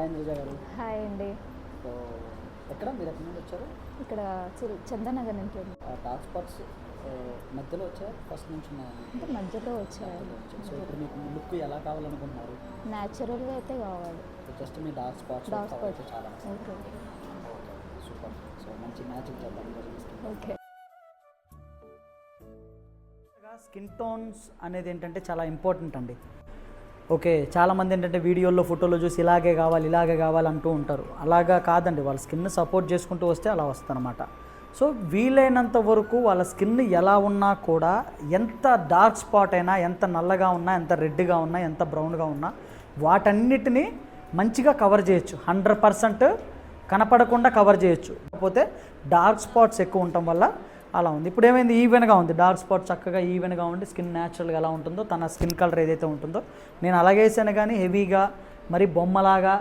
Hi Neeraja గారు. Hi అండి. So ఎక్కడ మీరు ఎక్కడి నుండి వచ్చారు? ఇక్కడ చందనగర్ నుంచి అండి. డార్క్ స్పాట్స్ మధ్యలో వచ్చారు ఫస్ట్ నుంచి అంటే మధ్యలో వచ్చాయండి. సో ఇప్పుడు మీకు లుక్ ఎలా కావాలనుకుంటున్నారు? న్యాచురల్గా అయితే కావాలి. జస్ట్ మీ డార్క్ స్పాట్స్ డార్క్ స్పాట్స్ చాలా ఓకే సూపర్. సో మంచి మ్యాచింగ్ చేద్దాం ఈరోజు మీ స్కిన్. ఓకే. స్కిన్ టోన్స్ అనేది ఏంటంటే చాలా ఇంపార్టెంట్ అండి. ఓకే, చాలామంది ఏంటంటే వీడియోల్లో ఫోటోలో చూసి ఇలాగే కావాలి అంటూ ఉంటారు. అలాగా కాదండి, వాళ్ళ స్కిన్ సపోర్ట్ చేసుకుంటూ వస్తే అలా వస్తుందన్నమాట. సో వీలైనంత వరకు వాళ్ళ స్కిన్ ఎలా ఉన్నా కూడా, ఎంత డార్క్ స్పాట్ అయినా, ఎంత నల్లగా ఉన్నా, ఎంత రెడ్గా ఉన్నా, ఎంత బ్రౌన్గా ఉన్నా, వాటన్నిటిని మంచిగా కవర్ చేయొచ్చు. 100% కనపడకుండా కవర్ చేయొచ్చు. కాకపోతే డార్క్ స్పాట్స్ ఎక్కువ ఉండటం వల్ల అలా ఉంది. ఇప్పుడు ఏమైంది, ఈవెన్గా ఉంది. డార్క్ స్పాట్ చక్కగా ఈవెన్గా ఉండి స్కిన్ న్యాచురల్గా ఎలా ఉంటుందో, తన స్కిన్ కలర్ ఏదైతే ఉంటుందో నేను అలాగే వేసాను. కానీ హెవీగా మరి బొమ్మలాగా